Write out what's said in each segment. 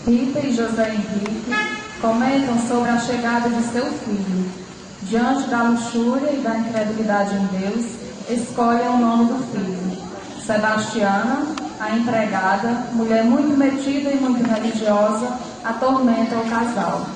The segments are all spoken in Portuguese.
Rita e José Henrique comentam sobre a chegada de seu filho. Diante da luxúria e da incredulidade em Deus, escolhem o nome do filho. Sebastiana, a empregada, mulher muito metida e muito religiosa, atormenta o casal.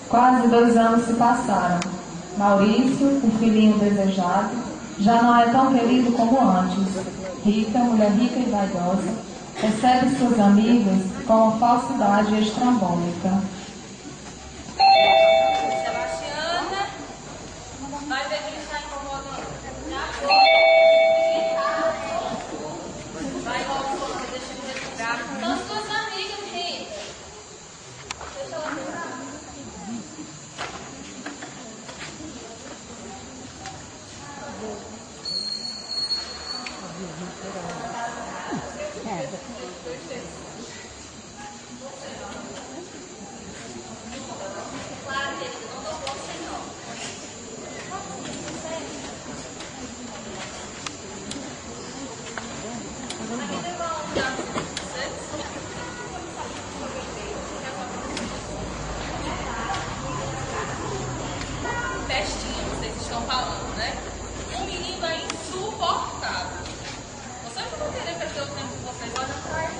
Quase 2 anos se passaram. Maurício, o filhinho desejado, já não é tão querido como antes. Rita, mulher rica e vaidosa, recebe suas amigas com uma falsidade estrambólica. Sebastiana, vai ver quem está incomodando. Vai logo, você deixa eu respirar. São suas amigas, Rita. Deixa ela respirar. Claro, querido, não dou ponto sem nó. Aqui tem uma unidade de vocês. Festinha, vocês estão falando, né? Um menino é insuportável. Vocês não vão querer perder o tempo de vocês lá na praia.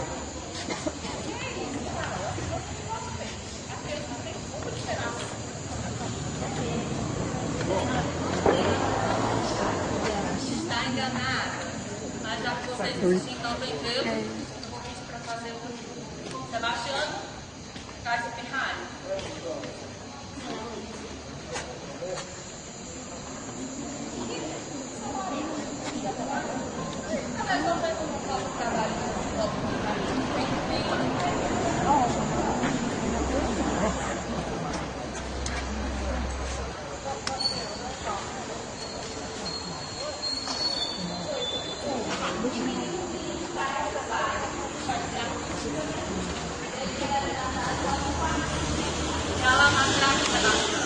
Está enganada. Mas já que vocês insistem não bem Deus, eu vou pedir para fazer o Sebastiano, traz o Ferrari. Mas não vai começar o trabalho ela matar o Sebastiano.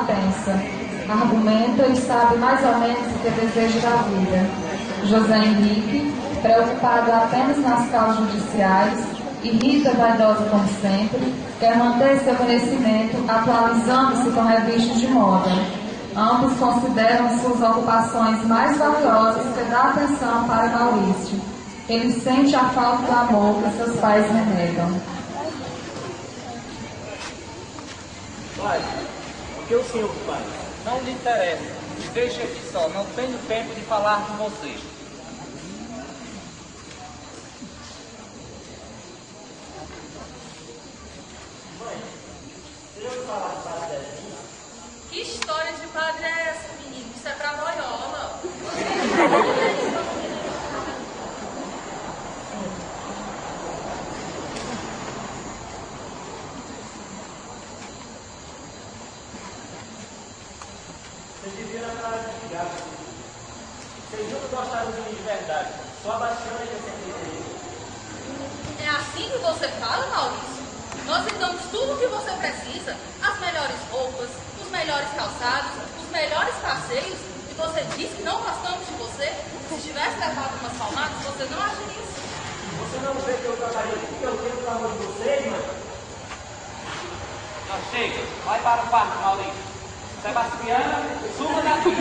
Pensa, argumenta e sabe mais ou menos o que deseja da vida. José Henrique, preocupado apenas nas causas judiciais, e Rita, vaidosa como sempre, quer manter seu conhecimento atualizando-se com revistas de moda. Ambos consideram suas ocupações mais valiosas que dar atenção para Maurício. Ele sente a falta do amor que seus pais renegam. Pai, o que o senhor faz? Não lhe interessa. Deixe aqui só, não tenho tempo de falar com você. Que história de padre é essa, menino? Isso é pra boiola. Vocês deviam entrar de gato. Vocês nunca gostaram de mim de verdade. Só a Bastiana que eu sempre queria. É assim que você fala, Maurício? Nós lhe damos tudo o que você precisa, as melhores roupas, os melhores calçados, os melhores passeios, e você diz que não gostamos de você? Se tivesse levado umas palmadas, você não agiria assim. Você não vê que eu trabalhei porque eu tenho o amor de vocês, mãe? Não, chega. Vai para o quarto, Maurício. Sebastiana, suba daqui.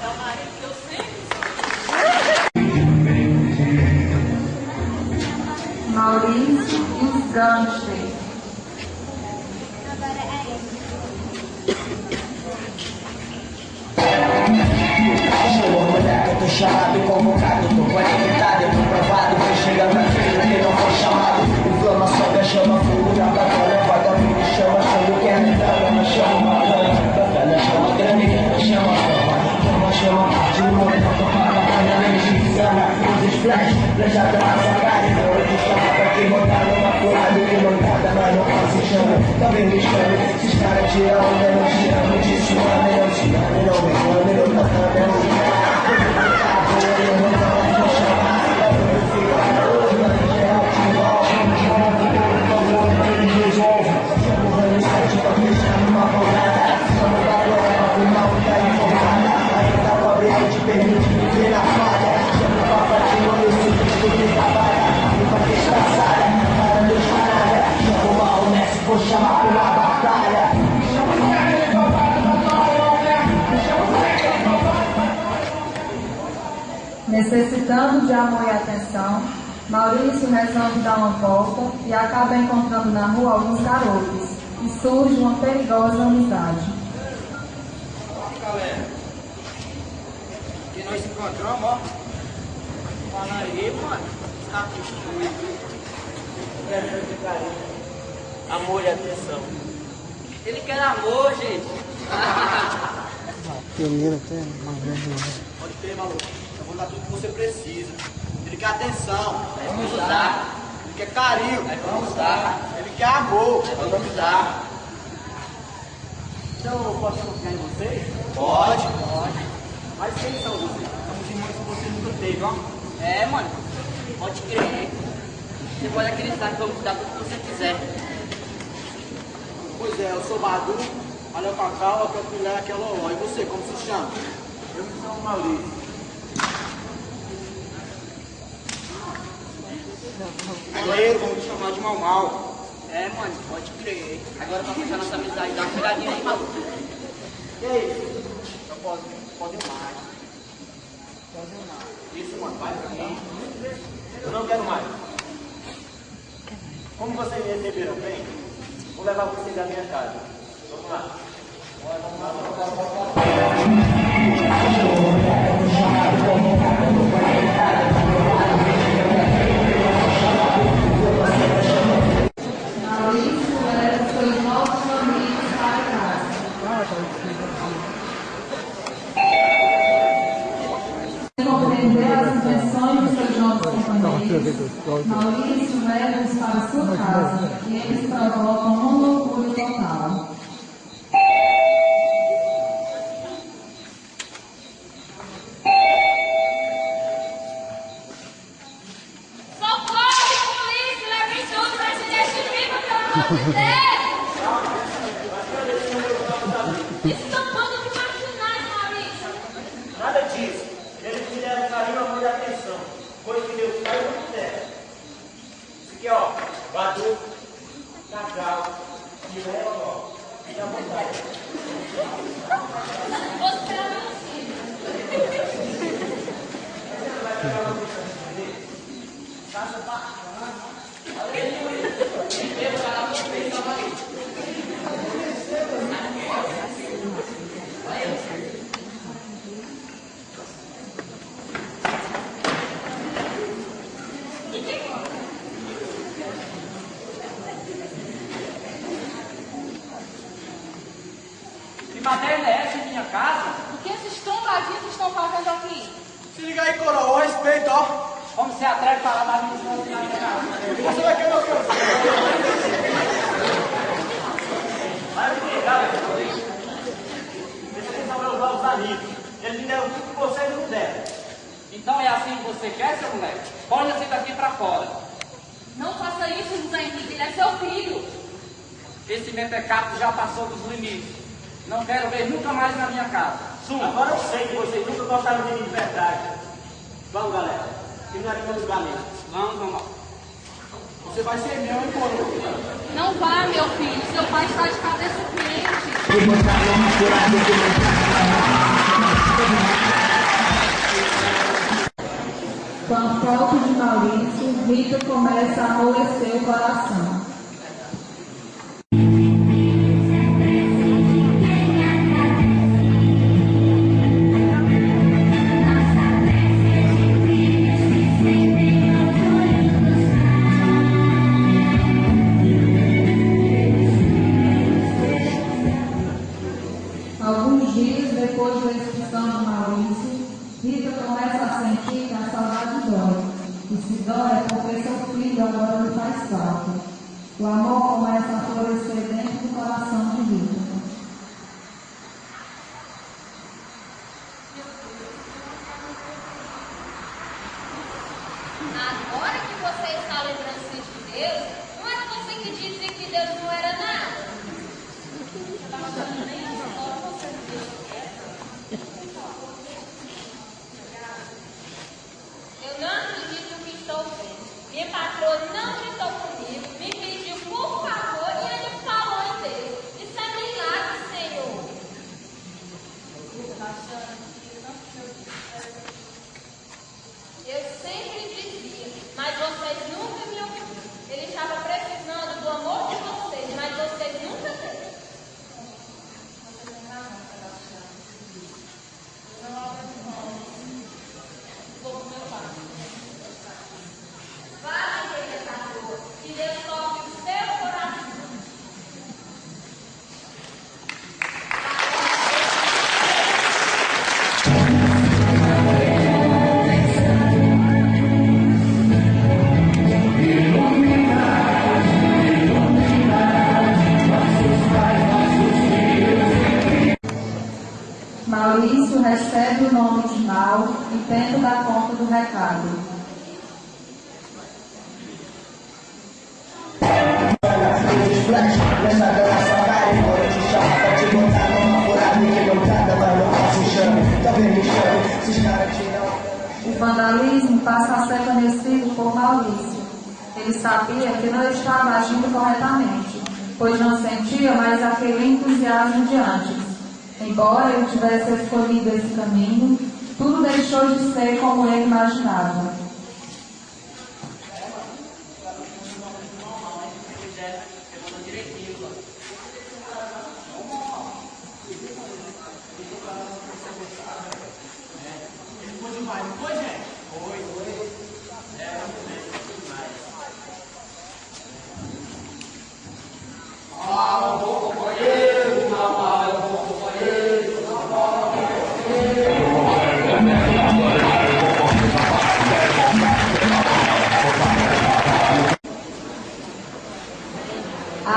É o marido que eu sempre sou. Maurício e os gangsters. Tô chamado, convocado, tô qualificado, eu tô provado, tô chegando aqui, que não foi chamado. Inflamação da chama, fogo da batalha, vagabundo chama, chama, quer entrar, não chama, batalha, chama, grande, chama, chama, de novo, tô para batalha, insana, os flash, flechada na sacada, hoje chama, pra que botar numa porra do que montada, mas não faço chama, também me chama, esses caras te amam, não te amo, te chama, não te amo, não me amo, não tá sabendo. Necessitando de amor e atenção, Maurício resolve dar uma volta e acaba encontrando na rua alguns garotos, e surge uma perigosa amizade. Galera, que nós encontramos, ó. Fala aí, mano. Tá amor e atenção. Ele quer amor, gente. Pode ter, maluco. Eu vou dar tudo que você precisa. Ele quer atenção. Vamos dar. Ele quer carinho. Vamos dar. Ele quer amor. Vamos dar. Então, eu posso confiar em vocês? Pode. Mas quem são vocês? Somos irmãos que você nunca teve, ó. É, mano, pode crer. Você pode acreditar que vamos dar tudo que você quiser. Pois é, eu sou Badu, olha pra cá, que eu fui lá aquela hora. E você, como se chama? Eu me chamo Maurício. Guerreiro, vamos te chamar de Mal. É, mano, pode crer. Agora pra fechar nossa amizade, dá uma pegadinha aí, maluco. E aí? Eu posso mais. Isso, mano, vai pra mim. Eu não quero mais. Como vocês me receberam bem, vou levar vocês à minha casa. Vamos lá. Maurício leva-os para sua casa e eles provocam uma loucura total. Socorro, polícia, leve tudo para se deixar vivo, pelo amor de Deus! Isso não pode te marginais, Maurício. Nada disso. Eles me deram carinho, amor e atenção. Coisa que Deus faz, eu não der. Isso aqui, ó. Badu, Cacau, e o Eva, ó. Fica à vontade. Você é meu filho. Que baderna é essa em minha casa? O que esses trombadinhos estão fazendo aqui? Se liga aí, coroa, respeito, ó. Como você atreve a falar da minha esposa na minha casa? Você vai querer o que eu Vai me ligar, velho. Vocês só vão usar os amigos. Eles me deram tudo que vocês não deram. Então é assim que você quer, seu moleque? Ponha-se daqui pra fora. Não faça isso, José Henrique, ele é seu filho. Esse mentecato já passou dos limites. Não quero ver nunca mais na minha casa. Suma. Agora eu sei que vocês nunca gostaram de mim de verdade. Vamos, galera. Que não é aqui meu lugar mesmo. Vamos. Você vai ser meu, hein, coroa? Não vá, meu filho, seu pai está de cabeça quente. Com a foto de Maurício, Rita começa a amolecer o coração. Alguns dias depois da expulsão de Maurício, Rita começa a sentir que a saudade dói. E se dói é porque seu filho agora lhe faz falta. O amor começa a florescer dentro do coração de Rita. Agora que você está lembrando-se de Deus, não era você que dizia que Deus não era nada? Você está mostrando nem a história, você não viu. Eu não acredito no que estou vendo. Minha patroa não gritou comigo, me pediu por favor e ele falou em Deus. Isso é milagre, Senhor. Eu sempre dizia, mas vocês nunca me ouviram. Ele estava precisando do amor de vocês, mas vocês nunca têm. Vou com meu pai. Vá, igreja da rua, que Deus toque o seu coração. Maurício recebe o nome de Mal e tenta dar conta do recado. O vandalismo passa a ser conhecido por Maurício. Ele sabia que não estava agindo corretamente, pois não sentia mais aquele entusiasmo de antes. Embora ele tivesse escolhido esse caminho, tudo deixou de ser como ele imaginava.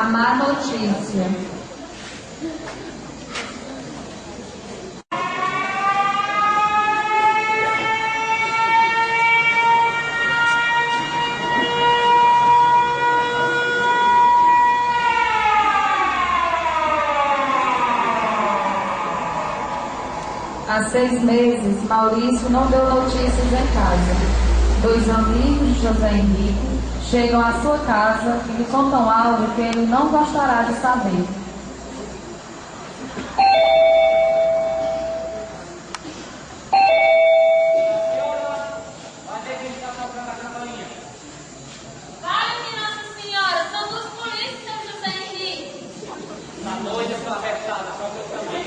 A má notícia. Há 6 meses, Maurício não deu notícias em casa. 2 amigos de José Henrique chegam à sua casa e lhe contam algo que ele não gostará de saber. Vale-me, Nossa Senhora, são 2 polícias, seu José Henrique. Na noite sua versada, só que eu também.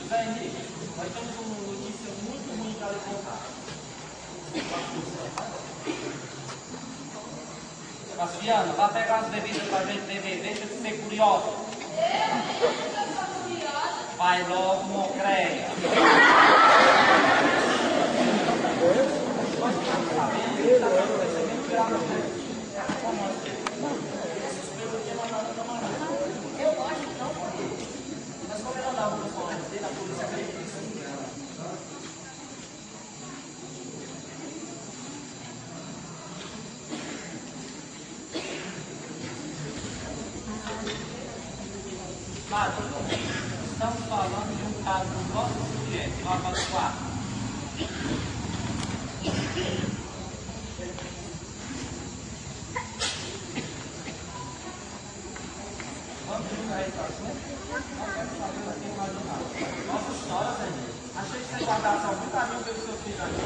José Henrique, nós temos uma notícia muito ruim para lhe contar. Sebastiano, vá pegar as bebidas para a gente beber, deixa de ser curiosa. Vai logo, Mocreia. Mário, estamos falando de um caso do nosso cliente, nota 4. Vamos jogar esse assunto? Não quero saber daqui mais do nada. Nossa senhora, Senhor, achei que você guardasse algum caminho pelo seu filho aqui.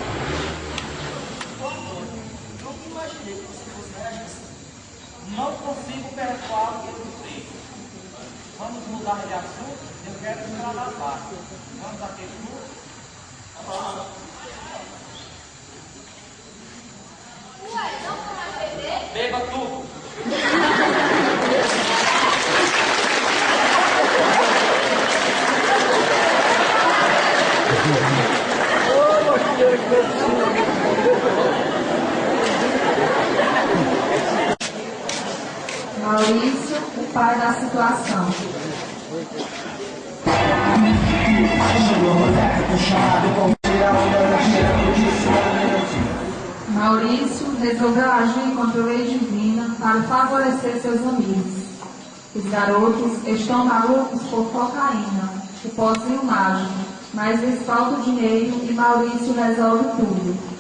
Boa noite. Nunca imaginei que você fosse reagir. Não consigo perdoar o que eu fiz. Vamos mudar de assunto? Eu quero entrar na barra. Vamos aquele clube? Ué, não vou mais beber? Beba tudo! Maurício, o pai da situação. Maurício resolveu agir contra a lei divina para favorecer seus amigos. Os garotos estão malucos por cocaína, o pozinho mágico, mas lhes falta o dinheiro e Maurício resolve tudo.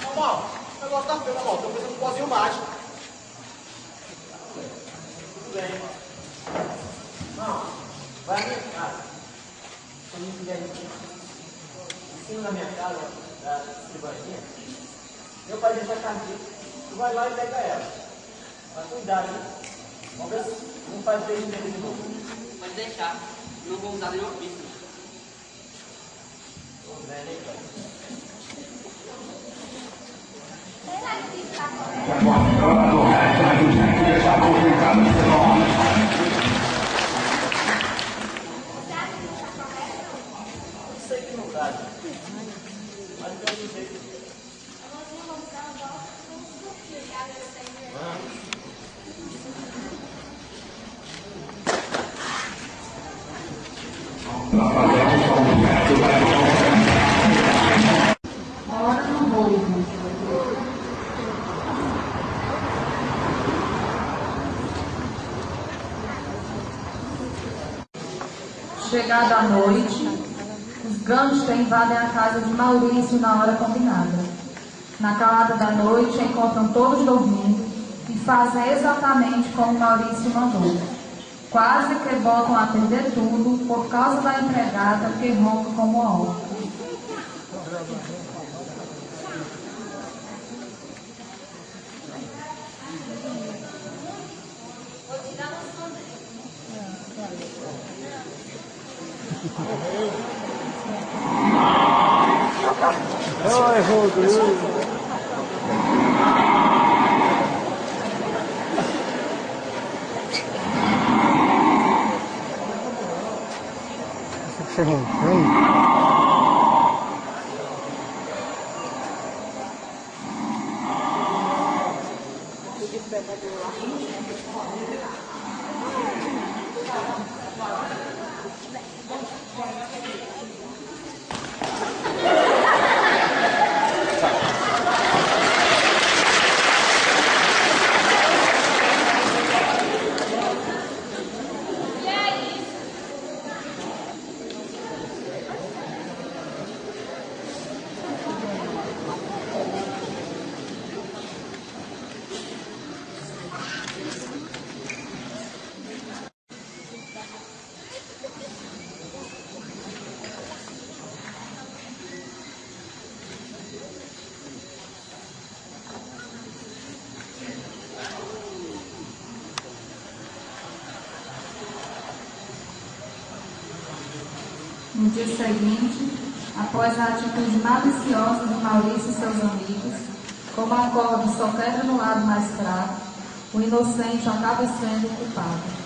Normal, o negócio tá feio, normal. Tô pensando um pozinho mágico. Tudo bem. Não, vai à minha casa. Quando eu tiver em cima da minha casa, da escrivaninha, meu pai deixa a cartinha. Tu vai lá e pega ela. Mas cuidado, hein? Vamos ver se não faz beijo nele de novo. Pode deixar. Não vou usar nenhuma pista. Tô vendo, hein, pai? Será que está correto? Eu sei que não dá, mas eu não sei. Hora no roubo. Chegada a noite, os gangsters invadem a casa de Maurício na hora combinada. Na calada da noite, encontram todos dormindo e fazem exatamente como Maurício mandou. Quase que botam a perder tudo por causa da empregada que ronca como a orca. Ai, Rodrigo. No dia seguinte, após a atitude maliciosa de Maurício e seus amigos, como a corda só quebra no lado mais fraco, o inocente acaba sendo o culpado.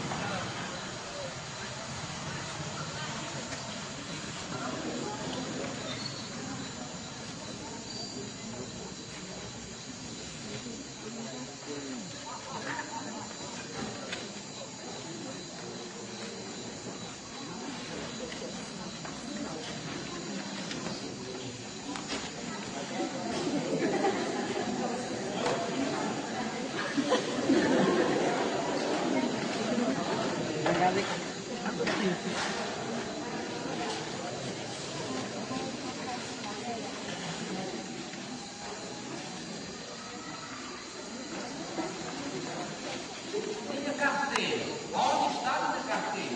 Minha carteira. Onde está minha carteira?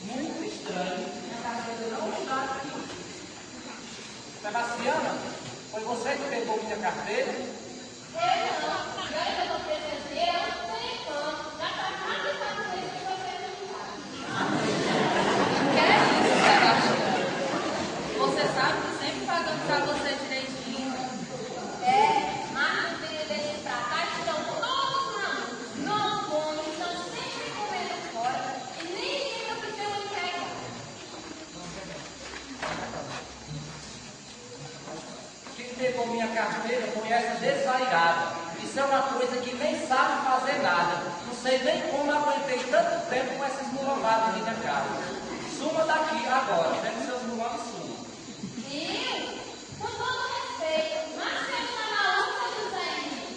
Muito estranho. Minha carteira não está aqui. Sebastiana, foi você que pegou minha carteira? Você sabe que sempre pagamos pra você direitinho. Mas não tem desse pra cá, estão todos não comem, estão sempre comendo fora e nem lembram que tem uma entrega. Quem pegou minha carteira foi essa desvairada. Isso é uma coisa que nem sabe fazer nada. Não sei nem como eu aguentei tanto tempo com esses mulambados aqui na casa. Suma daqui agora, pega os seus mulambados e suma. Com todo respeito, mas se eu estar na luta do Zé Henrique,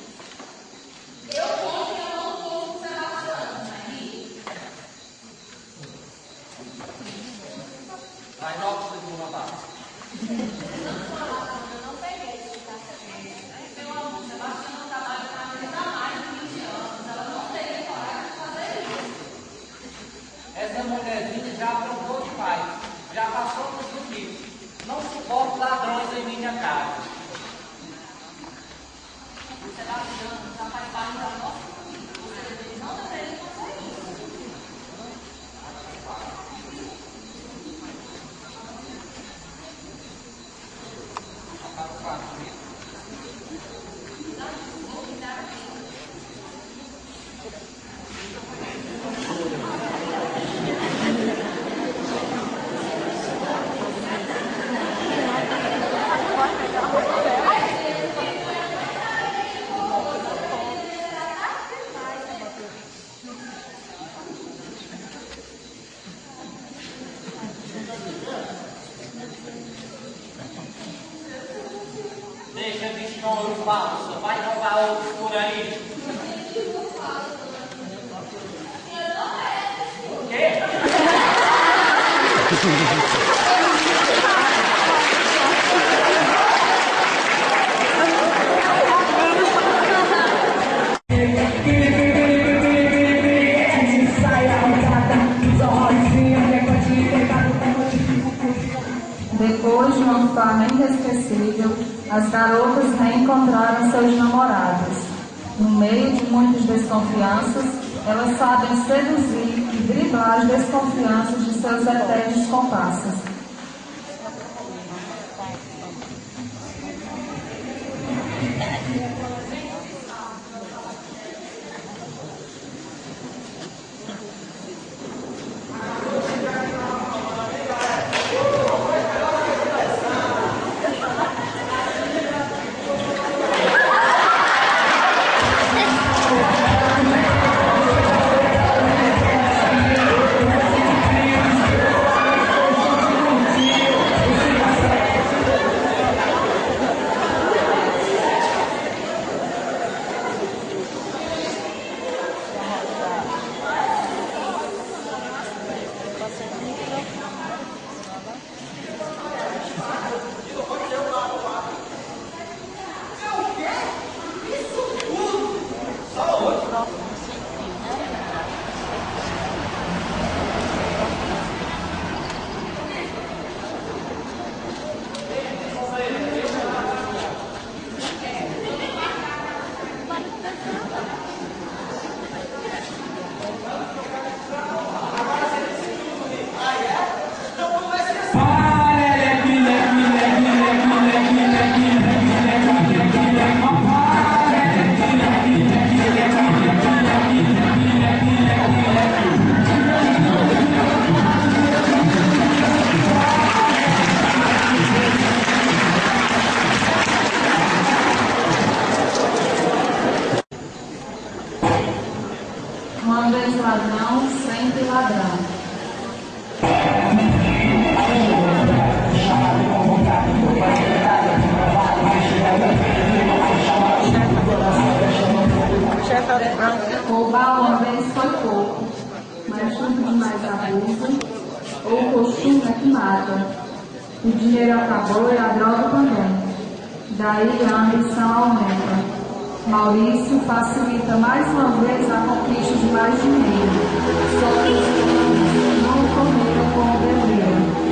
eu conto que eu não estou com o Sebastião, Zé Henrique. Vai logo, seus mulambados. Eu não peguei esse café. Meu amor, Sebastião trabalha na mesa há mais de 20 anos. Ela não teria coragem de fazer isso. Essa mulherzinha já aprontou demais. Já passou dos limites. Não suporto ladrões em minha casa. Sebastião já faz parte da nossa família. Vocês não deveriam fazer isso. Deixa de choro falso, vai roubar outros por aí. O quê? Depois de uma farra inesquecível, as garotas reencontraram seus namorados. No meio de muitas desconfianças, elas sabem seduzir e driblar as desconfianças de seus eternos comparsas. Uma vez ladrão, sempre ladrão. Roubar uma vez foi pouco, mas tudo de mais abuso, ou o costume é que mata. O dinheiro acabou e a droga também. Daí a ambição aumenta. Maurício facilita mais uma vez a conquista de mais dinheiro. Só que os não comeram como deveriam.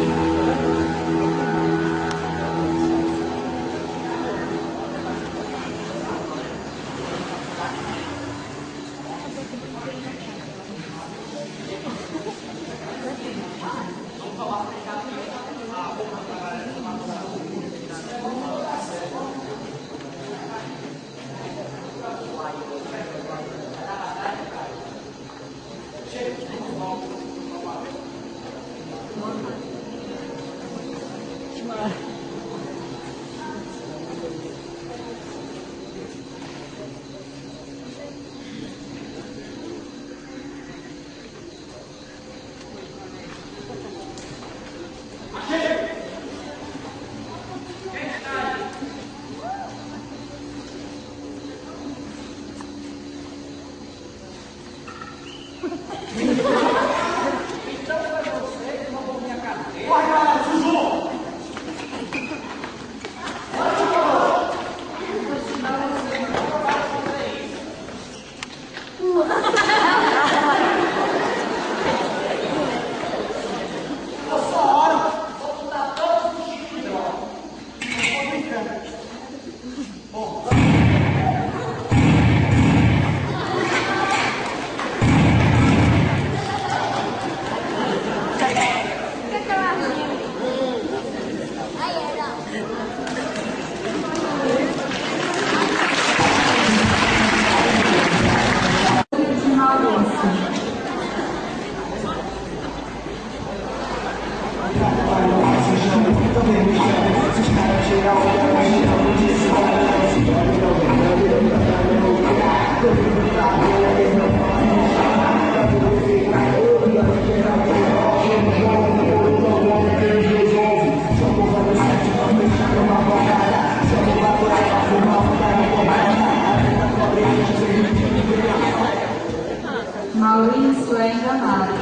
Maurício é enganado.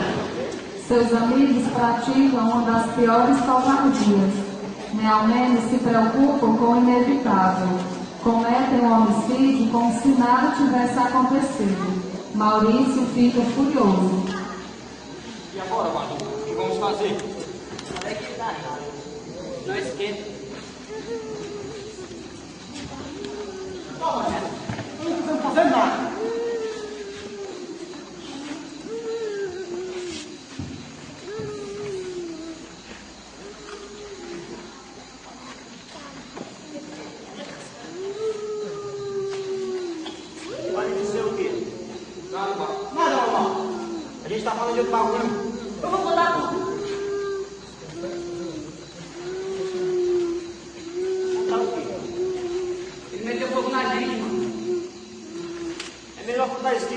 Seus amigos praticam uma das piores covardias. Nem ao menos se preocupam com o inevitável. Cometem o homicídio como se nada tivesse acontecido. Maurício fica furioso. E agora, Badu? O que vamos fazer? Olha que tá errado. Não esquenta. Não, mas eu não estou fazendo nada.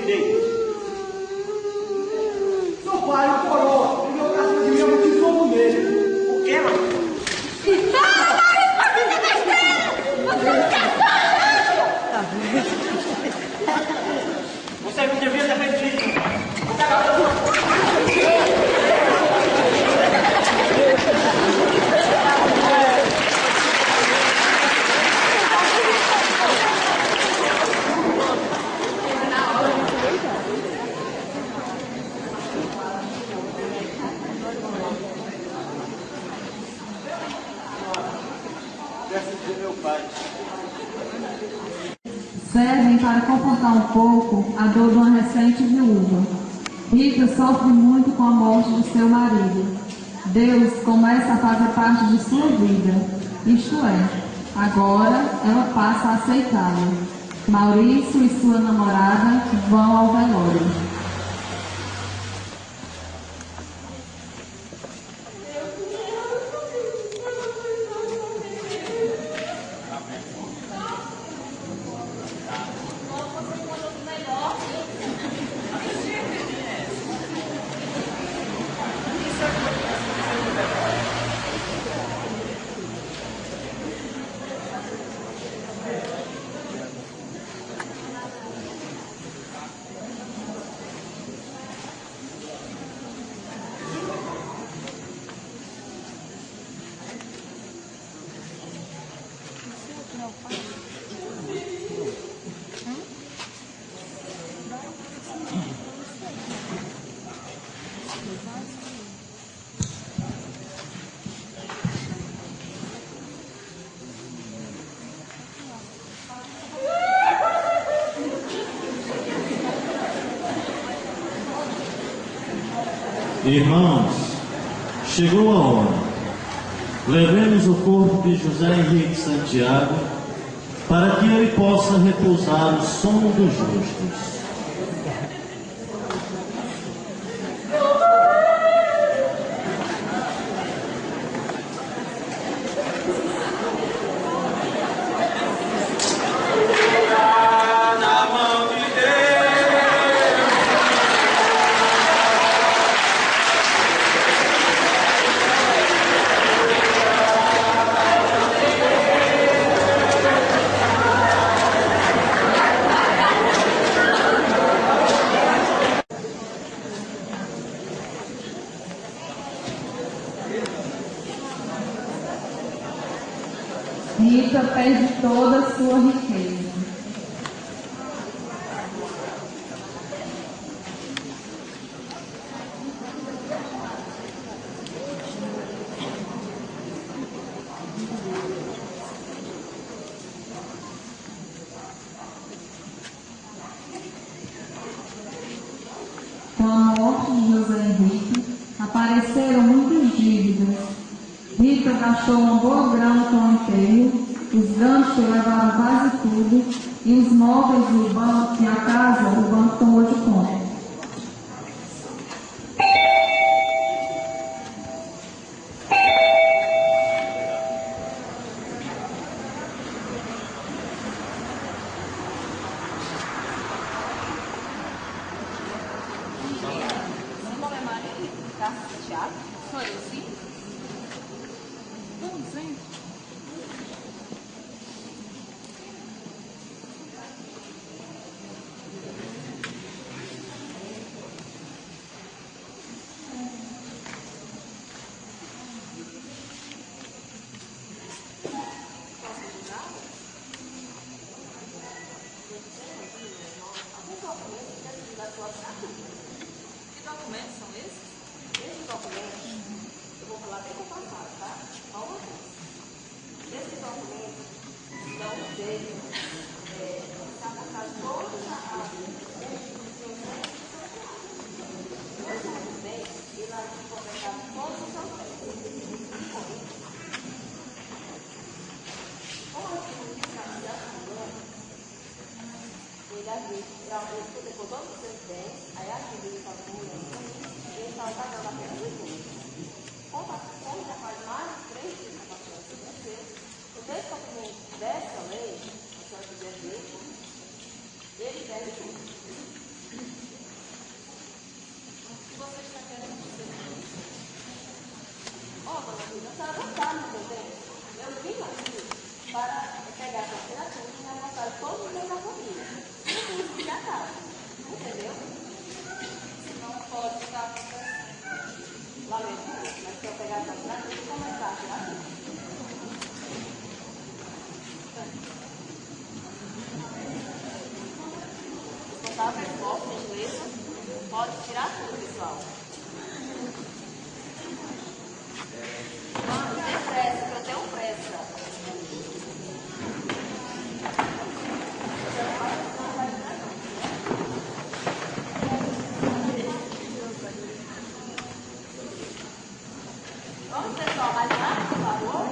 direito. Seu pai, o coroa, ele pra cima de mim, eu não tive fogo nele. O quê, mano? Você não devia ter feito isso. Servem para confortar um pouco a dor de uma recente viúva. Rita sofre muito com a morte de seu marido. Deus começa a fazer parte de sua vida, isto é, agora ela passa a aceitá-lo. Maurício e sua namorada vão ao velório. Irmãos, chegou a hora. Levemos o corpo de José Henrique Santiago para que ele possa repousar o sono dos justos. Rita perde toda a sua riqueza. Com a morte de José Henrique, apareceram muitas dívidas. Rita gastou uma boa grana com o enterro, os ganchos levaram quase tudo, e os móveis do banco e a casa o banco tomou de conta. Seu nome é Maria? Tá chateado? Sou eu, sim? Vamos, hein? Que documentos são esses? Esses documentos, eu vou falar bem com o passado, tá? Só uma vez. Esses documentos não devem estar na casa de todas as instituições. Meus residentes irão completar todos os seus bens. Como aqui no Rio de Janeiro, ele depois todos os seus bens, aí a gente está ele está pagando apenas o juros. Como já faz mais de 3 dias que está passando esse conselho, o descumprimento dessa lei, a senhora quiser ver, ele deve tudo. Pode tirar tudo, pessoal. Vamos, depressa, que eu tenho pressa. Vamos, pessoal, mais rápido, por favor.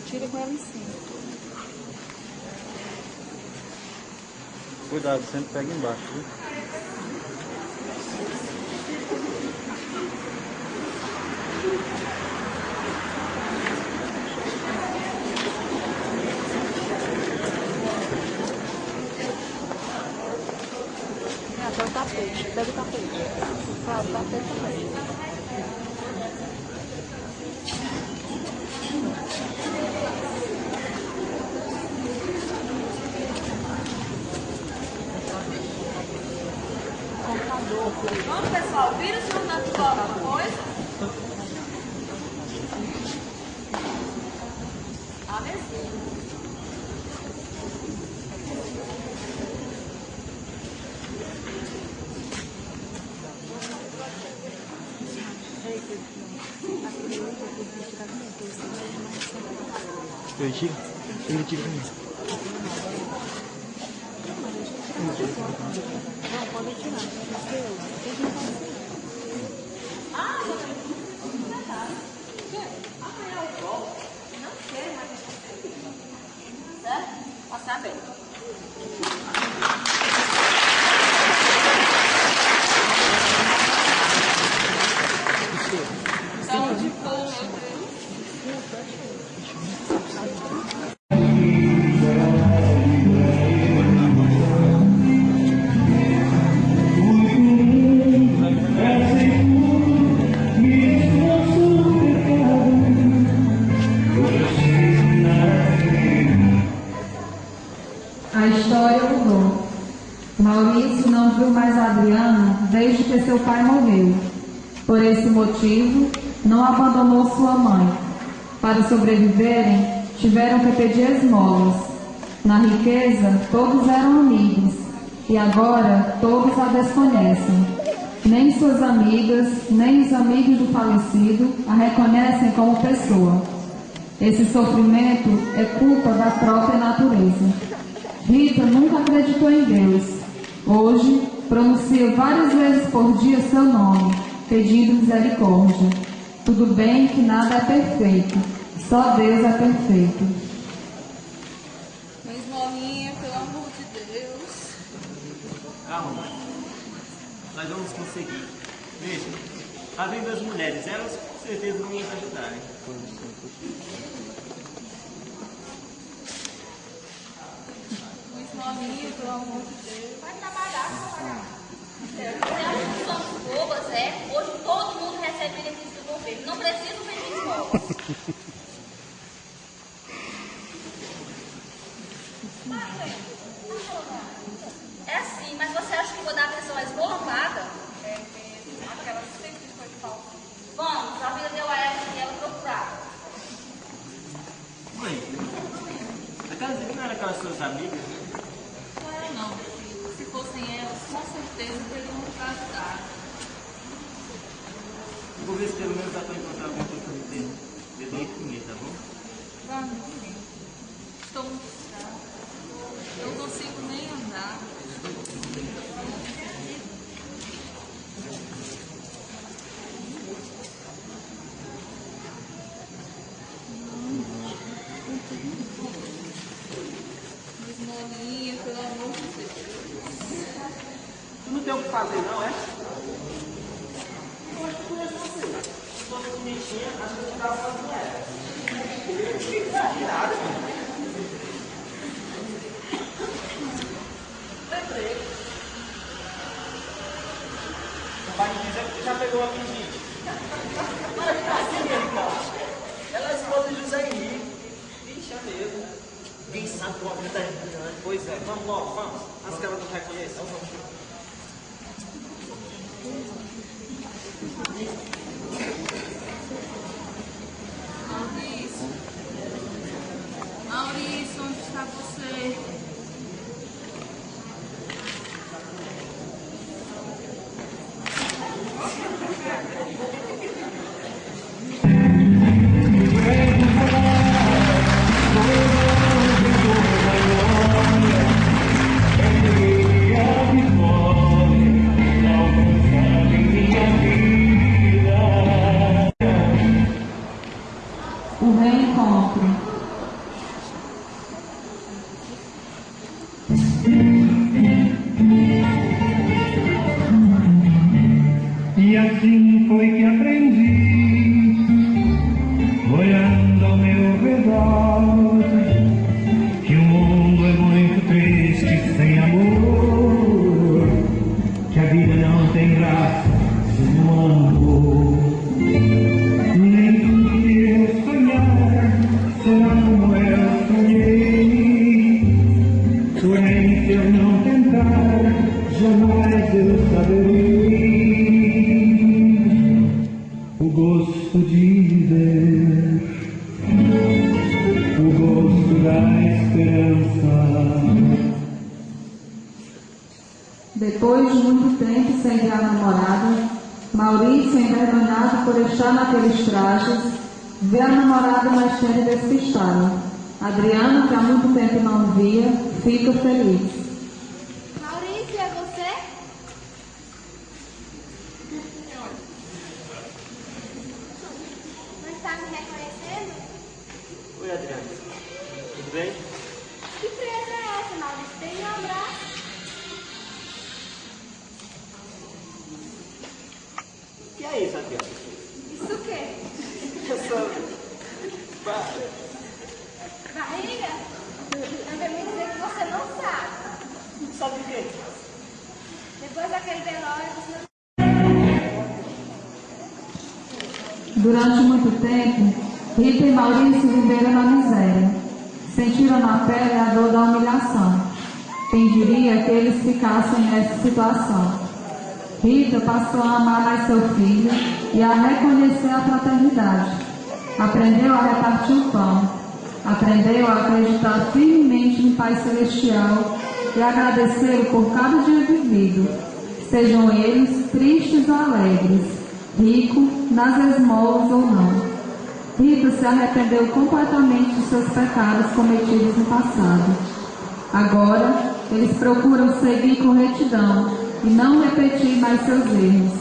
Tira com ela em cima. Cuidado, sempre pega embaixo, viu? Até o tapete. Pega o tapete. Claro, o tapete também. Vamos, pessoal, vira o seu nome de alguma coisa. A mesinha. Eu tiro. Ele tira também. Não, pode tirar. Ah, não amanhã eu volto. Não quero mais você. Certo? Passar bem. Então, de boa, meu Deus. A história mudou. Maurício não viu mais Adriana desde que seu pai morreu. Por esse motivo, não abandonou sua mãe. Para sobreviverem, tiveram que pedir esmolas. Na riqueza, todos eram amigos, e agora todos a desconhecem. Nem suas amigas, nem os amigos do falecido a reconhecem como pessoa. Esse sofrimento é culpa da própria natureza. Rita nunca acreditou em Deus. Hoje, pronuncia várias vezes por dia seu nome, pedindo misericórdia. Tudo bem que nada é perfeito, só Deus é perfeito. Uma esmolinha, pelo amor de Deus. Calma, mãe. Nós vamos conseguir. Veja, além das mulheres, elas com certeza vão nos ajudar, hein? Uma esmolinha, pelo amor de Deus. Vai trabalhar, trabalhar. Não somos bobas, é? Hoje todo mundo recebe benefício do governo. Não precisa pedir esmola. É assim, mas você acha que vou dar atenção à esmola amada? É mesmo. Aquela sempre foi falsa. Vamos, a vida deu a ela e ela procurava. Mãe, aquelas não eram aquelas suas amigas? Não era não, meu filho. Se fossem elas, com certeza teriam nos ajudado. Vou ver se pelo menos dá pra encontrar alguém pra eu beber e comer, tá bom? Vamos, sim. Estou muito fraca. Não consigo nem andar. Esmolinha, pelo amor de Deus. Tu não tem o que fazer, não, é? Eu acho que tu é você. Se fosse bonitinha, acho que eu tava fazendo ela. Nada. Lembrei. Não vai me dizer que tu já pegou a menina. Olha que tá assim mesmo, então. Ela é a esposa de José Henrique. Vixe, é mesmo. Quem sabe como a vida é grande. Pois é, vamos logo, vamos. As que ela não reconhece. Maurício, onde está você? O reencontro. E assim foi que aprendi, olhando ao meu redor, que o mundo é muito triste sem amor, que a vida não tem graça sem um amor. Nem tudo que eu sonhar será como eu sonhei, porém se eu não tentar, jamais eu saberei o gosto de viver, o gosto da esperança. Depois de muito tempo sem ver a namorada, Maurício, envergonhado por estar naqueles trajes, vê a namorada mais cedo despistada. Adriano, que há muito tempo não via, fica feliz. Maurício, é você? Não está me reconhecendo? Oi, Adriano. Tudo bem? Que presa é essa, Maurício? Tem um abraço? O que é isso, Adriano? Isso o quê? Essa... Barriga? Eu vou me dizer que você não sabe. Não sabe o quê? Depois daquele velório, você não... Durante muito tempo, Rita e Maurício viveram na miséria. Sentiram na pele a dor da humilhação. Quem diria que eles ficassem nessa situação? Rita passou a amar mais seu filho e a reconhecer a fraternidade. Aprendeu a repartir o pão. Aprendeu a acreditar firmemente no Pai Celestial e agradecê-lo por cada dia vivido, sejam eles tristes ou alegres, rico, nas esmolas ou não. Rita se arrependeu completamente de seus pecados cometidos no passado. Agora, eles procuram seguir com retidão e não repetir mais seus erros.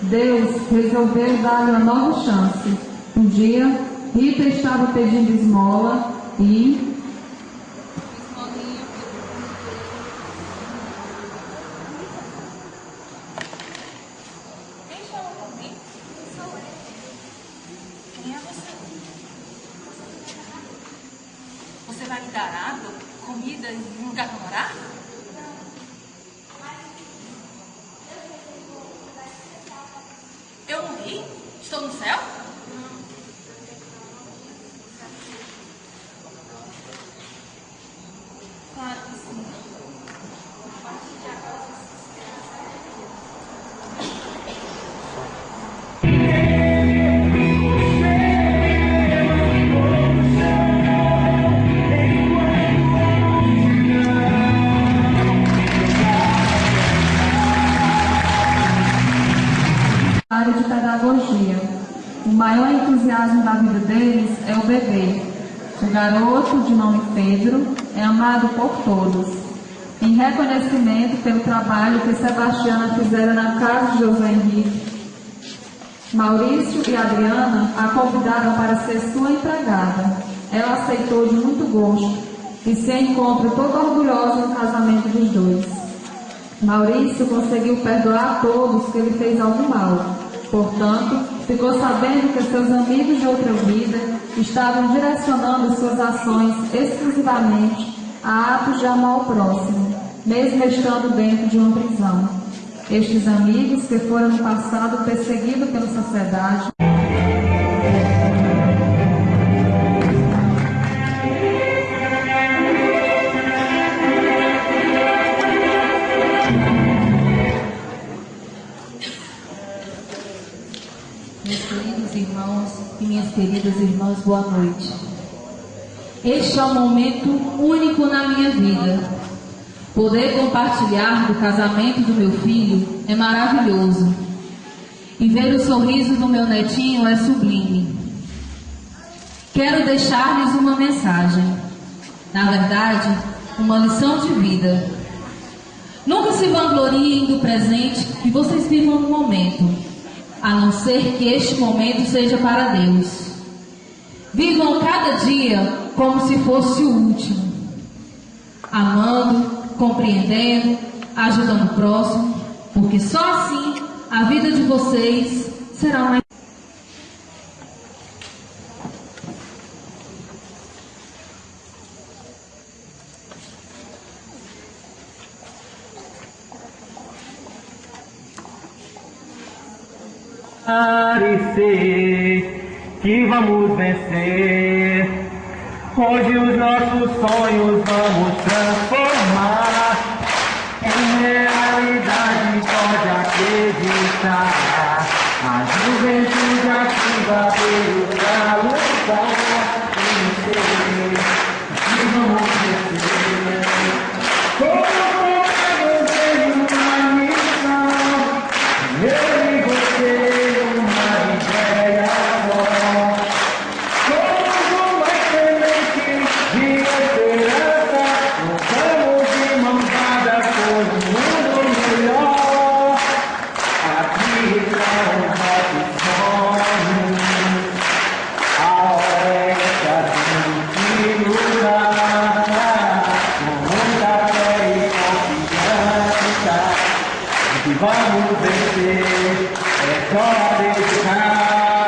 Deus resolveu dar-lhe uma nova chance. Um dia, Rita estava pedindo esmola e... Quem falou comigo? Sou eu. Quem é você? Você vai me dar água, comida e um lugar para morar? Eu morri? Estou no céu? Claro que sim. A partir de agora você área de pedagogia. O maior entusiasmo da vida deles é o bebê. O garoto, de nome Pedro, é amado por todos. Em reconhecimento pelo trabalho que Sebastiana fizera na casa de José Henrique, Maurício e Adriana a convidaram para ser sua empregada. Ela aceitou de muito gosto e se encontra toda orgulhosa no casamento dos dois. Maurício conseguiu perdoar a todos que lhe fez algum mal. Portanto, ficou sabendo que seus amigos de outra vida estavam direcionando suas ações exclusivamente a atos de amor ao próximo, mesmo estando dentro de uma prisão. Estes amigos, que foram no passado perseguidos pela sociedade, e minhas queridas irmãs, boa noite. Este é um momento único na minha vida. Poder compartilhar do casamento do meu filho é maravilhoso. E ver o sorriso do meu netinho é sublime. Quero deixar-lhes uma mensagem. Na verdade, uma lição de vida. Nunca se vangloriem do presente que vocês vivam no momento, a não ser que este momento seja para Deus. Vivam cada dia como se fosse o último, amando, compreendendo, ajudando o próximo, porque só assim a vida de vocês será mais. Parecer que vamos vencer. Hoje os nossos sonhos vamos transformar em realidade, pode acreditar. A juventude ativa veio pra lutar e vencer. E vamos vencer. Como veio uma missão, eu e você uma ideia só. Somos uma semente de esperança, lutamos de mãos dadas por um mundo melhor. Aqui estão os nossos sonhos, a hora de nos lutar, com muita fé e confiança, que vamos vencer, é só acreditar.